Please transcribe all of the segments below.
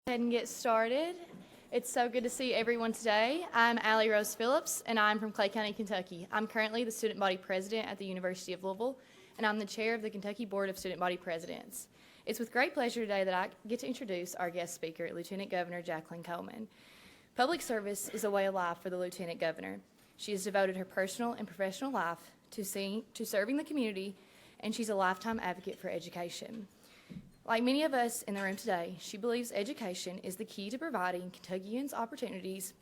Ahead and get started. It's so good to see everyone today. I'm Allie Rose Phillips, and I'm from Clay County, Kentucky. I'm currently the student body president at the University of Louisville, and I'm the chair of the Kentucky Board of Student Body Presidents. It's with great pleasure today that I get to introduce our guest speaker, Lieutenant Governor Jacqueline Coleman. Public service is a way of life for the Lieutenant Governor. She has devoted her personal and professional life to serving the community, and she's a lifetime advocate for education. Like many of us in the room today, she believes education is the key to providing Kentuckians opportunities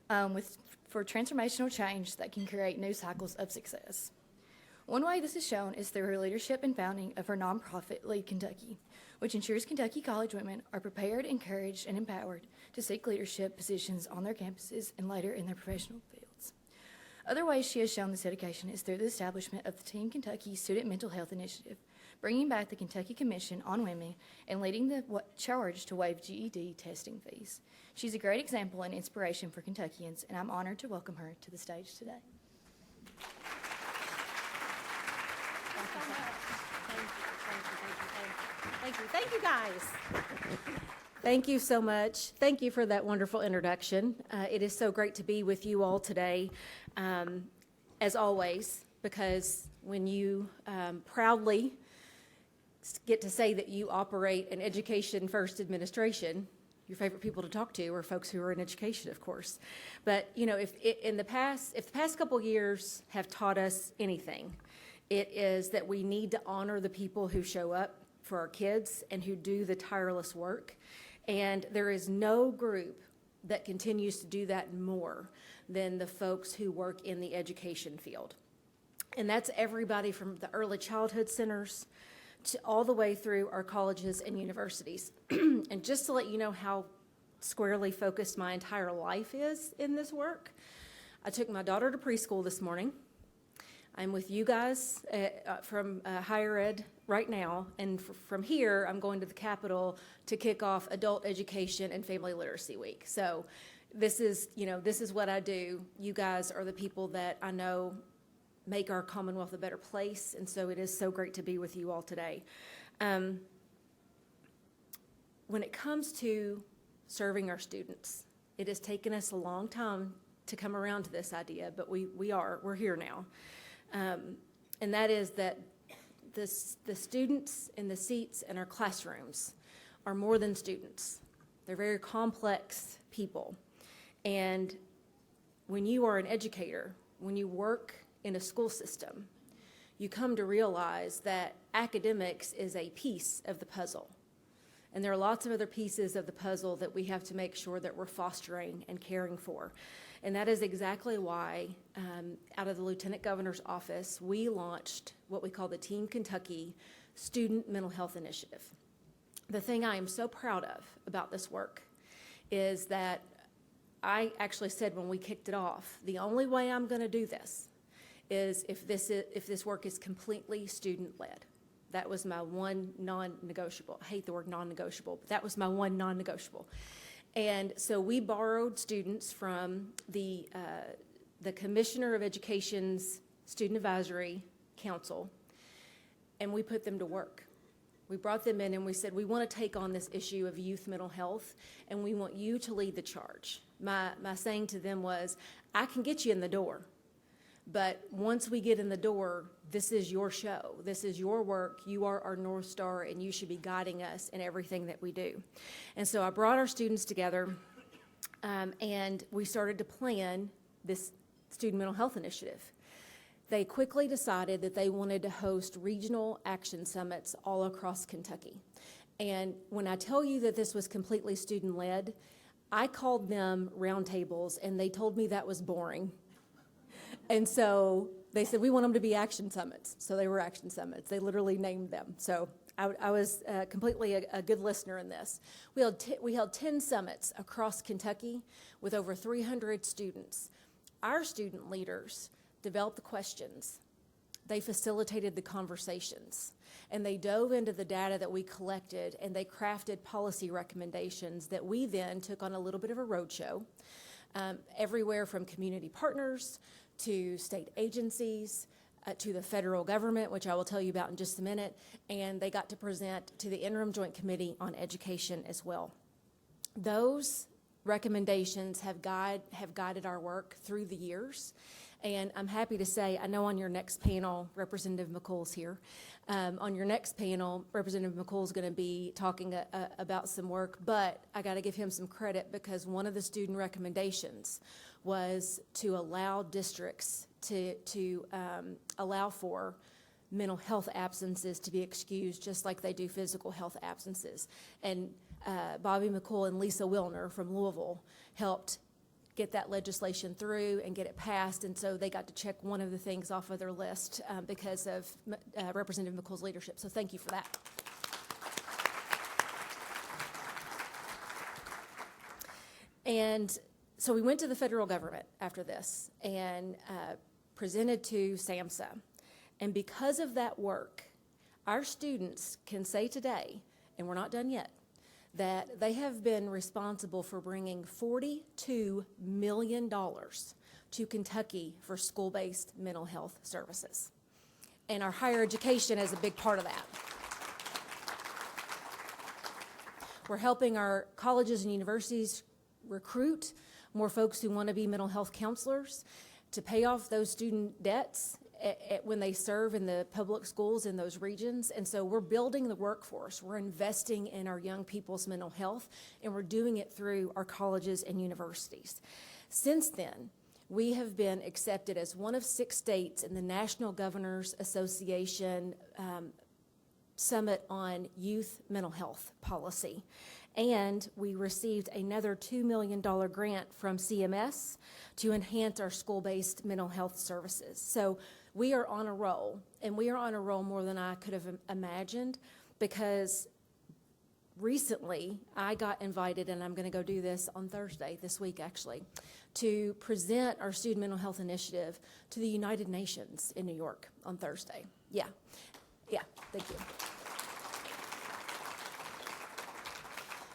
for transformational change that can create new cycles of success. One way this is shown is through her leadership and founding of her nonprofit, Lead Kentucky, which ensures Kentucky college women are prepared, encouraged, and empowered to seek leadership positions on their campuses and later in their professional fields. Other ways she has shown this dedication is through the establishment of the Team Kentucky Student Mental Health Initiative, bringing back the Kentucky Commission on Women and leading the charge to waive GED testing fees. She's a great example and inspiration for Kentuckians, and I'm honored to welcome her to the stage today. Thank you, guys. Thank you so much. Thank you for that wonderful introduction. It is so great to be with you all today, as always, because when you proudly get to say that you operate an education-first administration, your favorite people to talk to are folks who are in education, of course. But you know, if the past couple years have taught us anything, it is that we need to honor the people who show up for our kids and who do the tireless work. And there is no group that continues to do that more than the folks who work in the education field. And that's everybody from the early childhood centers to all the way through our colleges and universities. And just to let you know how squarely focused my entire life is in this work, I took my daughter to preschool this morning. I'm with you guys from higher ed right now, and from here, I'm going to the Capitol to kick off Adult Education and Family Literacy Week. So this is what I do. You guys are the people that I know make our Commonwealth a better place, and so it is so great to be with you all today. When it comes to serving our students, it has taken us a long time to come around to this idea, but we're here now. And that is that the students in the seats in our classrooms are more than students. They're very complex people. And when you are an educator, when you work in a school system, you come to realize that academics is a piece of the puzzle. And there are lots of other pieces of the puzzle that we have to make sure that we're fostering and caring for. And that is exactly why, out of the Lieutenant Governor's office, we launched what we call the Team Kentucky Student Mental Health Initiative. The thing I am so proud of about this work is that I actually said when we kicked it off, the only way I'm going to do this is if this work is completely student-led. That was my one non-negotiable. I hate the word non-negotiable, but that was my one non-negotiable. And so we borrowed students from the Commissioner of Education's Student Advisory Council, and we put them to work. We brought them in and we said, we want to take on this issue of youth mental health, and we want you to lead the charge. My saying to them was, I can get you in the door, but once we get in the door, this is your show. This is your work. You are our North Star, and you should be guiding us in everything that we do. And so I brought our students together, and we started to plan this Student Mental Health Initiative. They quickly decided that they wanted to host regional action summits all across Kentucky. And when I tell you that this was completely student-led, I called them roundtables, and they told me that was boring. And so they said, we want them to be action summits. So they were action summits. They literally named them. So I was completely a good listener in this. We held 10 summits across Kentucky with over 300 students. Our student leaders developed the questions. They facilitated the conversations. And they dove into the data that we collected, and they crafted policy recommendations that we then took on a little bit of a roadshow, everywhere from community partners to state agencies, to the federal government, which I will tell you about in just a minute, and they got to present to the Interim Joint Committee on Education as well. Those recommendations have guided our work through the years. And I'm happy to say, I know on your next panel, Representative McCool's here. On your next panel, Representative McCool's going to be talking about some work, but I got to give him some credit because one of the student recommendations was to allow districts to allow for mental health absences to be excused just like they do physical health absences. And Bobby McCool and Lisa Wilner from Louisville helped get that legislation through and get it passed, and so they got to check one of the things off of their list because of Representative McCool's leadership, so thank you for that. And so we went to the federal government after this and presented to SAMHSA, and because of that work, our students can say today, and we're not done yet, that they have been responsible for bringing $42 million to Kentucky for school-based mental health services. And our higher education is a big part of that. We're helping our colleges and universities recruit more folks who want to be mental health counselors to pay off those student debts when they serve in the public schools in those regions. And so we're building the workforce. We're investing in our young people's mental health, and we're doing it through our colleges and universities. Since then, we have been accepted as one of 6 states in the National Governors Association Summit on Youth Mental Health Policy. And we received another $2 million grant from CMS to enhance our school-based mental health services. So we are on a roll, and we are on a roll more than I could have imagined, because recently I got invited, and I'm going to go do this on Thursday, this week actually, to present our Student Mental Health Initiative to the United Nations in New York on Thursday. Yeah, thank you.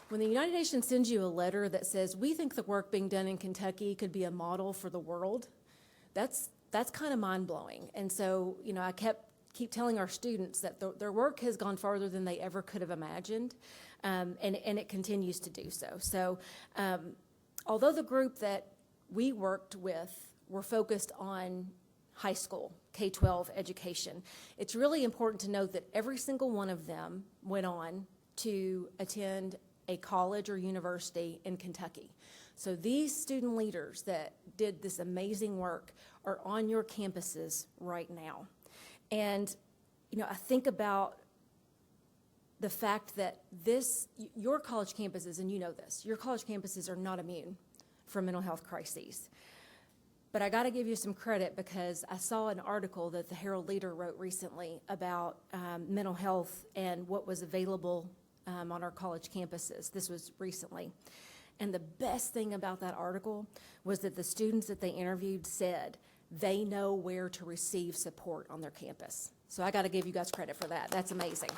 When the United Nations sends you a letter that says, we think the work being done in Kentucky could be a model for the world, that's kind of mind-blowing. And so, I keep telling our students that their work has gone farther than they ever could have imagined, and it continues to do so. So, although the group that we worked with were focused on high school, K-12 education, it's really important to note that every single one of them went on to attend a college or university in Kentucky. So these student leaders that did this amazing work are on your campuses right now. And, I think about the fact that your college campuses, and you know this, your college campuses are not immune from mental health crises. But I got to give you some credit, because I saw an article that the Herald Leader wrote recently about mental health and what was available on our college campuses. This was recently. And the best thing about that article was that the students that they interviewed said they know where to receive support on their campus. So I got to give you guys credit for that. That's amazing.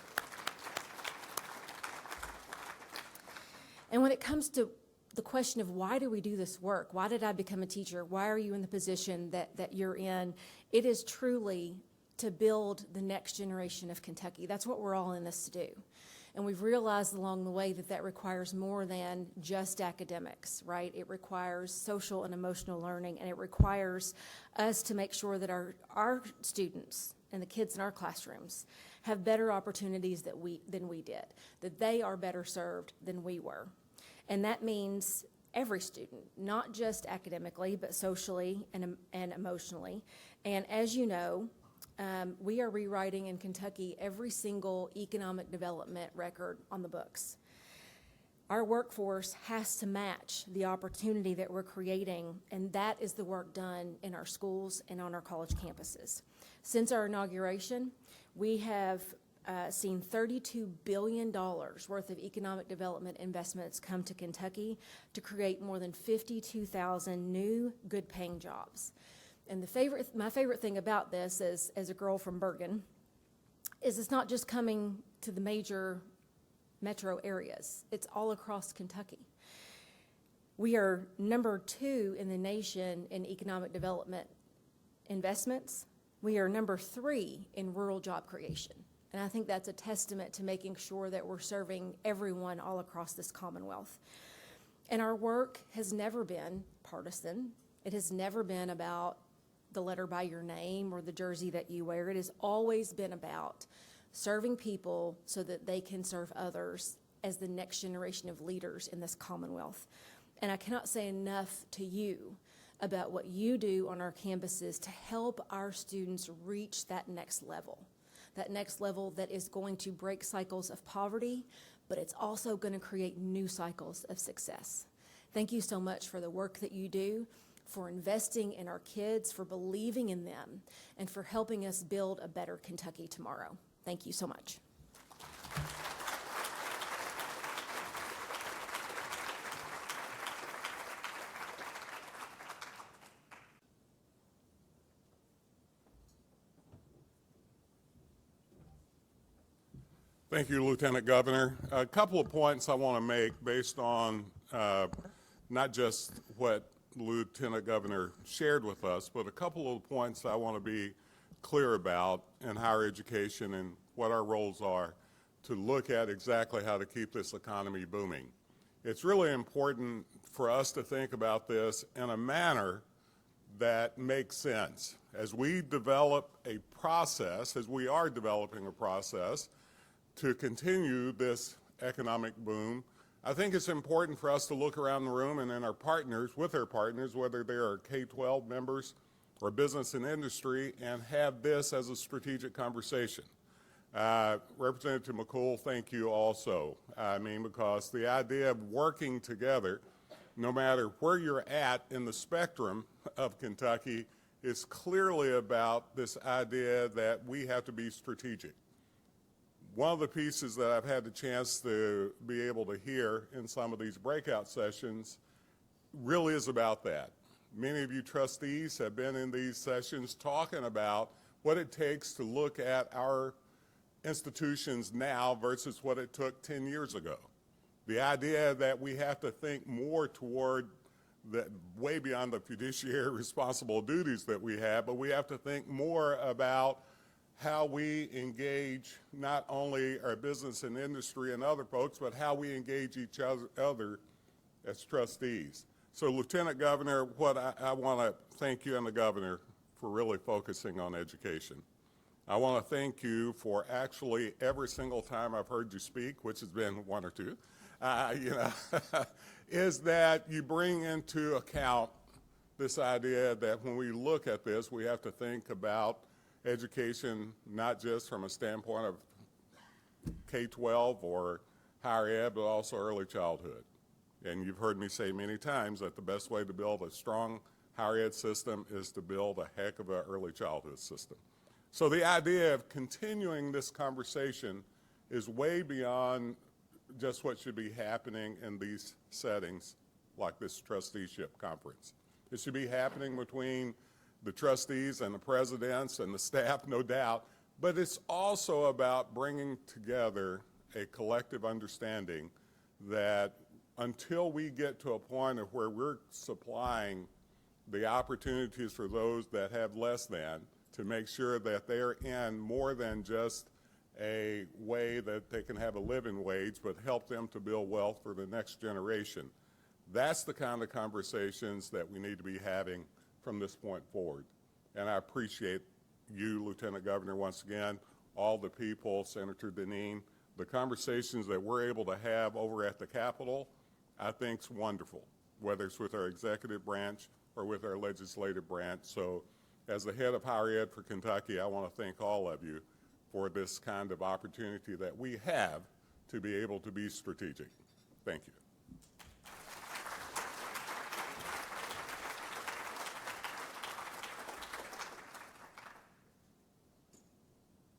And when it comes to the question of why do we do this work, why did I become a teacher, why are you in the position that you're in, it is truly to build the next generation of Kentucky. That's what we're all in this to do. And we've realized along the way that requires more than just academics, right? It requires social and emotional learning, and it requires us to make sure that our students and the kids in our classrooms have better opportunities than we did, that they are better served than we were. And that means every student, not just academically, but socially and emotionally. And as you know, we are rewriting in Kentucky every single economic development record on the books. Our workforce has to match the opportunity that we're creating, and that is the work done in our schools and on our college campuses. Since our inauguration, we have seen $32 billion worth of economic development investments come to Kentucky to create more than 52,000 new good-paying jobs. And my favorite thing about this is, as a girl from Bergen, is it's not just coming to the major metro areas. It's all across Kentucky. We are number 2 in the nation in economic development investments. We are number 3 in rural job creation. And I think that's a testament to making sure that we're serving everyone all across this Commonwealth. And our work has never been partisan. It has never been about the letter by your name or the jersey that you wear. It has always been about serving people so that they can serve others as the next generation of leaders in this Commonwealth. And I cannot say enough to you about what you do on our campuses to help our students reach that next level that is going to break cycles of poverty, but it's also going to create new cycles of success. Thank you so much for the work that you do, for investing in our kids, for believing in them, and for helping us build a better Kentucky tomorrow. Thank you so much. Thank you, Lieutenant Governor. A couple of points I want to make based on not just what Lieutenant Governor shared with us, but a couple of points I want to be clear about in higher education and what our roles are to look at exactly how to keep this economy booming. It's really important for us to think about this in a manner that makes sense. As we develop a process, as we are developing a process to continue this economic boom, I think it's important for us to look around the room and then our partners, with our partners, whether they are K-12 members or business and industry, and have this as a strategic conversation. Representative McCool, thank you also. I mean, because the idea of working together, no matter where you're at in the spectrum of Kentucky, is clearly about this idea that we have to be strategic. One of the pieces that I've had the chance to be able to hear in some of these breakout sessions really is about that. Many of you trustees have been in these sessions talking about what it takes to look at our institutions now versus what it took 10 years ago. The idea that we have to think more toward that, way beyond the fiduciary responsible duties that we have, but we have to think more about how we engage not only our business and industry and other folks, but how we engage each other as trustees. So, Lieutenant Governor, what I want to thank you and the Governor for really focusing on education. I want to thank you for actually every single time I've heard you speak, which has been one or two, is that you bring into account this idea that when we look at this, we have to think about education not just from a standpoint of K-12 or higher ed, but also early childhood. And you've heard me say many times that the best way to build a strong higher ed system is to build a heck of an early childhood system. So the idea of continuing this conversation is way beyond just what should be happening in these settings like this trusteeship conference. It should be happening between the trustees and the presidents and the staff, no doubt, but it's also about bringing together a collective understanding that until we get to a point of where we're supplying the opportunities for those that have less than, to make sure that they're in more than just a way that they can have a living wage, but help them to build wealth for the next generation. That's the kind of conversations that we need to be having from this point forward. And I appreciate you, Lieutenant Governor, once again, all the people, Senator Deneen, the conversations that we're able to have over at the Capitol, I think is wonderful, whether it's with our executive branch or with our legislative branch. So as the head of higher ed for Kentucky, I want to thank all of you for this kind of opportunity that we have to be able to be strategic. Thank you.